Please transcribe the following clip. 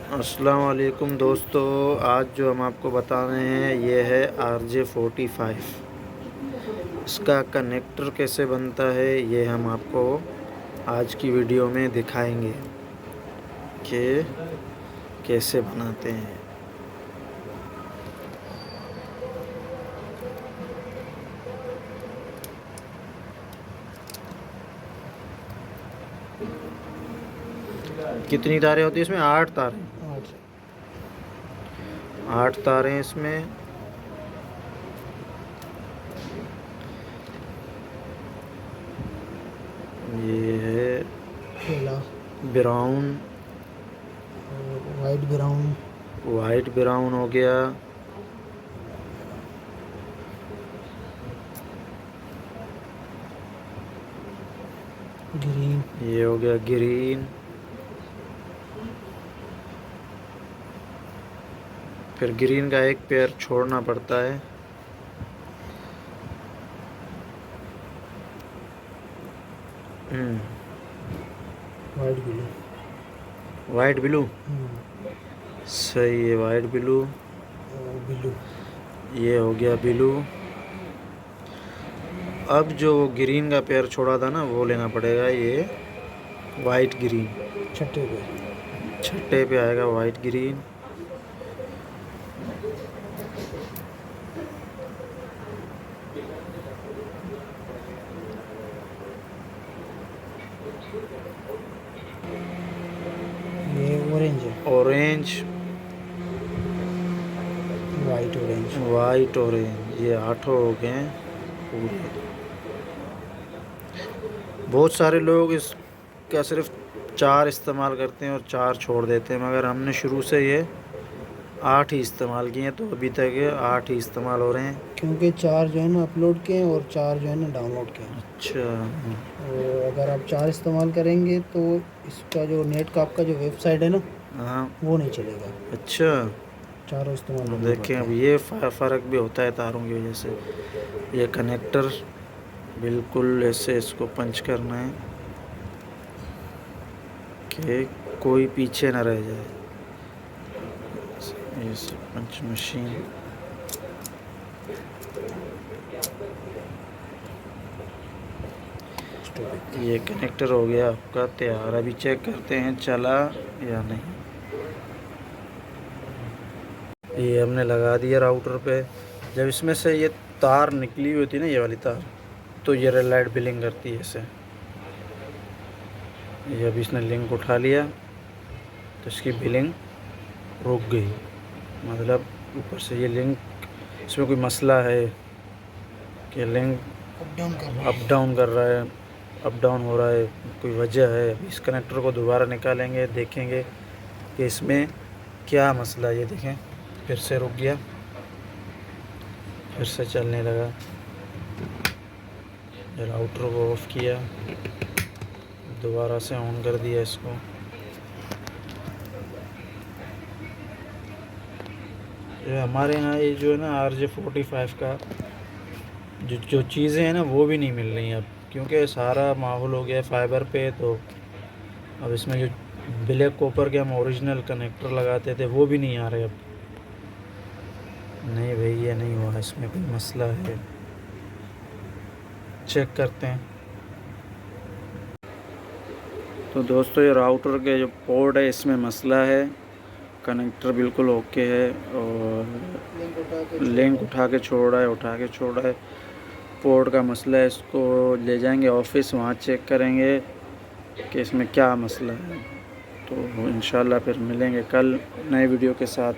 अस्सलाम वालेकुम दोस्तों, आज जो हम आपको बता रहे हैं ये है RJ45। इसका कनेक्टर कैसे बनता है ये हम आपको आज की वीडियो में दिखाएंगे कि कैसे बनाते हैं। कितनी तारें होती है इसमें? 8 तारें। 8 तारें इसमें। ये है ब्राउन, वाइट ब्राउन हो गया। ग्रीन, ये हो गया ग्रीन। फिर ग्रीन का एक पेयर छोड़ना पड़ता है। वाइट ब्लू, वाइट ब्लू सही है, वाइट ब्लू। ब्लू। ये हो गया ब्लू। अब जो ग्रीन का पेयर छोड़ा था ना वो लेना पड़ेगा, ये वाइट ग्रीन। छठे पे आएगा वाइट ग्रीन। ये ऑरेंज है, ऑरेंज, वाइट ऑरेंज। ये 8 हो गए पूरे। बहुत सारे लोग इसका सिर्फ 4 इस्तेमाल करते हैं और 4 छोड़ देते हैं, मगर हमने शुरू से ये 8 ही इस्तेमाल किए हैं, तो अभी तक ये 8 ही इस्तेमाल हो रहे हैं। क्योंकि 4 जो है ना अपलोड किए हैं और 4 जो है ना डाउनलोड किए हैं। अच्छा। और अगर आप 4 इस्तेमाल करेंगे तो इसका जो नेट का आपका जो वेबसाइट है ना हाँ। वो नहीं चलेगा। अच्छा, चारों इस्तेमाल देखें अब ये फ़र्क भी होता है तारों की वजह से। ये कनेक्टर बिल्कुल ऐसे इसको पंच करना है कि कोई पीछे ना रह जाए। ये पंच मशीन। ये कनेक्टर हो गया आपका तैयार। अभी चेक करते हैं चला या नहीं। ये हमने लगा दिया राउटर पे। जब इसमें से ये तार निकली हुई होती है ना, ये वाली तार, तो ये रेड लाइट बिलिंग करती है ऐसे। ये अभी इसने लिंक उठा लिया तो इसकी बिलिंग रुक गई, मतलब ऊपर से ये लिंक, इसमें कोई मसला है कि लिंक अप डाउन कर रहा है, अप डाउन हो रहा है, कोई वजह है। इस कनेक्टर को दोबारा निकालेंगे, देखेंगे कि इसमें क्या मसला है। ये देखें फिर से रुक गया, फिर से चलने लगा। राउटर को ऑफ़ किया, दोबारा से ऑन कर दिया इसको। ये हमारे यहाँ ये जो है ना RJ45 का जो चीज़ें हैं ना वो भी नहीं मिल रही अब, क्योंकि सारा माहौल हो गया फाइबर पे। तो अब इसमें जो ब्लैक कॉपर के हम ओरिजिनल कनेक्टर लगाते थे वो भी नहीं आ रहे अब। नहीं भाई, ये नहीं हुआ, इसमें कोई मसला है, चेक करते हैं। तो दोस्तों ये राउटर के जो पोर्ट है इसमें मसला है। कनेक्टर बिल्कुल ओके है और लिंक उठा के छोड़ रहा है, पोर्ट का मसला है। इसको ले जाएंगे ऑफिस, वहाँ चेक करेंगे कि इसमें क्या मसला है। तो इंशाल्लाह फिर मिलेंगे कल नए वीडियो के साथ।